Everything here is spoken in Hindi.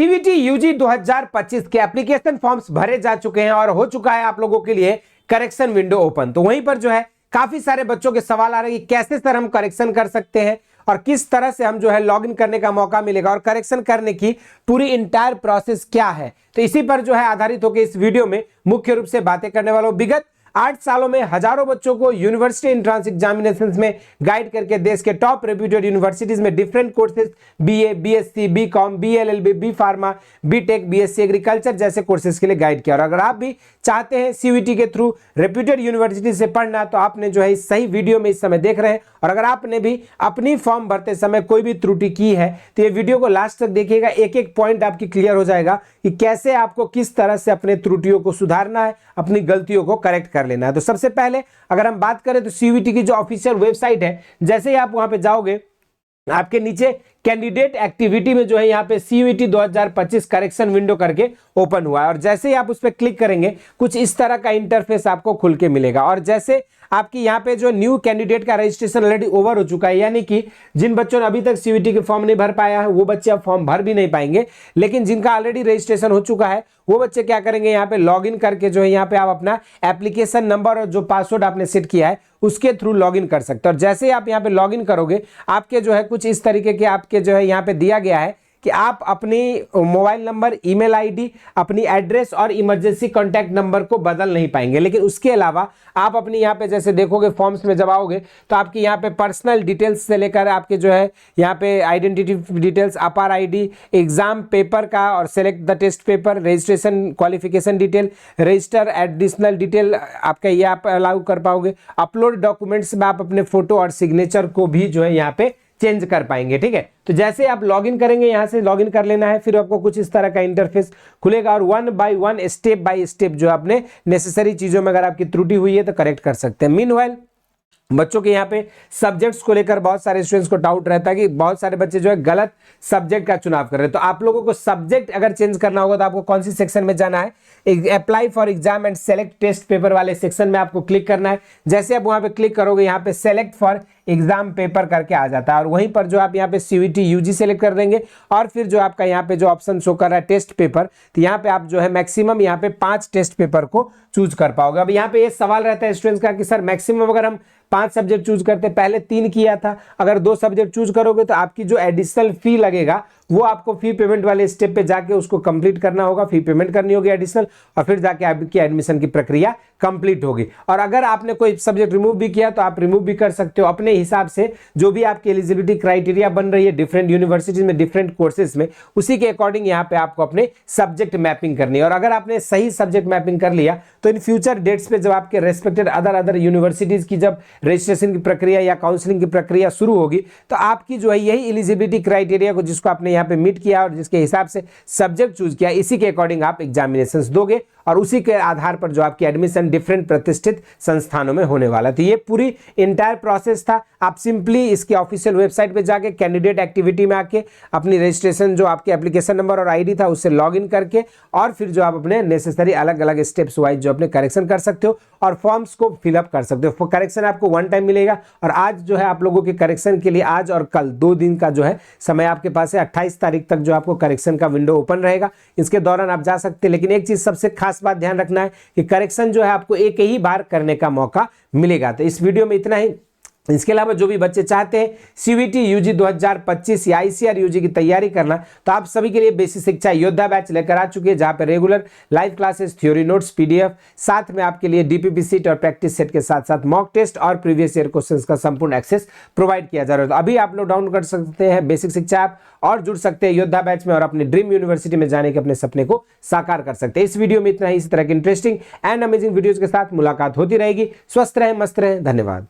सीवीटी यूजी 2025 के एप्लीकेशन फॉर्म्स भरे जा चुके हैं और हो चुका है आप लोगों के लिए करेक्शन विंडो ओपन। तो वहीं पर जो है काफी सारे बच्चों के सवाल आ रहे हैं कि कैसे सर हम करेक्शन कर सकते हैं और किस तरह से हम जो है लॉगिन करने का मौका मिलेगा और करेक्शन करने की पूरी इंटायर प्रोसेस क्या है। तो इसी पर जो है आधारित होकर इस वीडियो में मुख्य रूप से बातें करने वाला हूं। विगत 8 सालों में हजारों बच्चों को यूनिवर्सिटी एंट्रेंस एग्जामिनेशंस में गाइड करके देश के टॉप रेप्यूटेड यूनिवर्सिटीज में different courses BA, BSc, BCom, BLLB, B pharma, BTech, BSc agriculture जैसे कोर्सेज के लिए गाइड किया। और अगर आप भी चाहते हैं सीयूईटी के थ्रू रेप्यूटेड यूनिवर्सिटी से पढ़ना तो आपने जो है इस सही वीडियो में इस समय देख रहे हैं। और अगर आपने भी अपनी फॉर्म भरते समय कोई भी त्रुटि की है तो ये वीडियो को लास्ट तक देखिएगा, एक एक पॉइंट आपकी क्लियर हो जाएगा कि कैसे आपको किस तरह से अपने त्रुटियों को सुधारना है, अपनी गलतियों को करेक्ट कर लेना है। तो सबसे पहले अगर हम बात करें तो सीयूईटी की जो ऑफिशियल वेबसाइट है, जैसे ही आप वहां पे जाओगे आपके नीचे कैंडिडेट एक्टिविटी में जो है यहाँ पे सीयूईटी 2025 करेक्शन विंडो करके ओपन हुआ है। और जैसे ही आप उस पर क्लिक करेंगे कुछ इस तरह का इंटरफेस आपको खुल के मिलेगा। और जैसे आपकी यहाँ पे जो न्यू कैंडिडेट का रजिस्ट्रेशन ऑलरेडी ओवर हो चुका है, यानी कि जिन बच्चों ने अभी तक सीयूईटी के फॉर्म नहीं भर पाया है वो बच्चे अब फॉर्म भर भी नहीं पाएंगे, लेकिन जिनका ऑलरेडी रजिस्ट्रेशन हो चुका है वो बच्चे क्या करेंगे, यहाँ पे लॉगिन करके जो है यहाँ पे आप अपना एप्लीकेशन नंबर और जो पासवर्ड आपने सेट किया है उसके थ्रू लॉगिन कर सकते हैं। और जैसे ही आप यहाँ पे लॉगिन करोगे आपके जो है कुछ इस तरीके के आपके जो है यहाँ पे दिया गया है कि आप अपनी मोबाइल नंबर, ईमेल आईडी, अपनी एड्रेस और इमरजेंसी कॉन्टैक्ट नंबर को बदल नहीं पाएंगे। लेकिन उसके अलावा आप अपनी यहाँ पे जैसे देखोगे फॉर्म्स में जब आओगे तो आपकी यहाँ पे पर्सनल डिटेल्स से लेकर आपके जो है यहाँ पे identity details, APAAR ID, exam paper का और select the test paper, registration qualification detail, register additional detail आपका ये आप अलाउ कर पाओगे। अपलोड डॉक्यूमेंट्स में आप अपने फोटो और सिग्नेचर को भी जो है यहाँ पे चेंज कर पाएंगे। ठीक है, तो जैसे आप लॉगिन करेंगे यहां से लॉगिन कर लेना है, फिर आपको कुछ इस तरह का इंटरफेस खुलेगा और 1 बाय 1 स्टेप बाय स्टेप जो आपने नेसेसरी चीजों में अगर आपकी त्रुटि हुई है तो करेक्ट कर सकते हैं। मीनवाइल बच्चों के यहाँ पे सब्जेक्ट्स को लेकर बहुत सारे स्टूडेंट्स को डाउट रहता है कि बहुत सारे बच्चे जो है गलत सब्जेक्ट का चुनाव कर रहे हैं। तो आप लोगों को सब्जेक्ट अगर चेंज करना होगा तो आपको कौन सी सेक्शन में जाना है, apply for exam and select test paper वाले सेक्शन में आपको क्लिक करना है। जैसे आप वहां पे क्लिक करोगे यहाँ पे सेलेक्ट फॉर एग्जाम पेपर करके आ जाता है और वहीं पर जो आप यहाँ पे सीयूईटी यूजी सेलेक्ट कर देंगे और फिर जो आपका यहाँ पे जो ऑप्शन शो कर रहा है टेस्ट पेपर, तो यहाँ पे आप जो है मैक्सिमम यहाँ पे 5 टेस्ट पेपर को चूज कर पाओगे। अब यहाँ पे ये सवाल रहता है स्टूडेंट्स का कि सर मैक्सिमम अगर हम 5 सब्जेक्ट चूज करते, पहले 3 किया था, अगर 2 सब्जेक्ट चूज करोगे तो आपकी जो एडिशनल फी लगेगा वो आपको फी पेमेंट वाले स्टेप पे जाके उसको कंप्लीट करना होगा, फी पेमेंट करनी होगी एडिशनल और फिर जाके आपकी एडमिशन की प्रक्रिया कंप्लीट होगी। और अगर आपने कोई सब्जेक्ट रिमूव भी किया तो आप रिमूव भी कर सकते हो अपने हिसाब से, जो भी आपकी एलिजिबिलिटी क्राइटेरिया बन रही है डिफरेंट यूनिवर्सिटीज में, डिफरेंट कोर्सेज में, उसी के अकॉर्डिंग यहाँ पे आपको अपने सब्जेक्ट मैपिंग करनी है। और अगर आपने सही सब्जेक्ट मैपिंग कर लिया तो इन फ्यूचर डेट्स पे जब आपके रेस्पेक्टेड अदर यूनिवर्सिटीज की जब रजिस्ट्रेशन की प्रक्रिया या काउंसलिंग की प्रक्रिया शुरू होगी तो आपकी जो है यही एलिजिबिलिटी क्राइटेरिया को जिसको आपने यहाँ पे मीट किया और जिसके हिसाब से सब्जेक्ट चूज किया, इसी के अकॉर्डिंग आप एग्जामिनेशंस दोगे और उसी के आधार पर जो आपकी एडमिशन डिफरेंट प्रतिष्ठित संस्थानों में होने वाला। तो ये पूरी इंटायर प्रोसेस था। आप सिंपली इसकी ऑफिशियल वेबसाइट पे जाके कैंडिडेट एक्टिविटी में आके अपनी रजिस्ट्रेशन जो आपके एप्लीकेशन नंबर और आईडी था उससे लॉगिन करके और फिर जो आप अपने नेसेसरी अलग अलग स्टेप्स वाइज जो अपने करेक्शन कर सकते हो और फॉर्म्स को फिलअप कर सकते हो। करेक्शन आपको 1 टाइम मिलेगा और आज जो है आप लोगों के करेक्शन के लिए आज और कल 2 दिन का जो है समय आपके पास है। 28 तारीख तक जो आपको करेक्शन का विंडो ओपन रहेगा, इसके दौरान आप जा सकते हैं। लेकिन एक चीज सबसे खास बात ध्यान रखना है कि करेक्शन जो है आपको एक ही बार करने का मौका मिलेगा। तो इस वीडियो में इतना ही। इसके अलावा जो भी बच्चे चाहते हैं सीयूईटी यूजी 2025 या आईसीआर यूजी की तैयारी करना तो आप सभी के लिए बेसिक शिक्षा योद्धा बैच लेकर आ चुके हैं, जहां पे regular live classes, theory notes, PDF, साथ में आपके लिए डीपीपी सीट और प्रैक्टिस सेट के साथ साथ मॉक टेस्ट और प्रीवियस ईयर क्वेश्चंस का संपूर्ण एक्सेस प्रोवाइड किया जा रहा है। तो अभी आप लोग डाउनलोड कर सकते हैं बेसिक शिक्षा ऐप और जुड़ सकते हैं योद्धा बैच में और अपने ड्रीम यूनिवर्सिटी में जाने के अपने सपने को साकार कर सकते हैं। इस वीडियो में इतना ही। इसी तरह के इंटरेस्टिंग एंड अमेजिंग वीडियोज के साथ मुलाकात होती रहेगी। स्वस्थ रहें, मस्त रहें, धन्यवाद।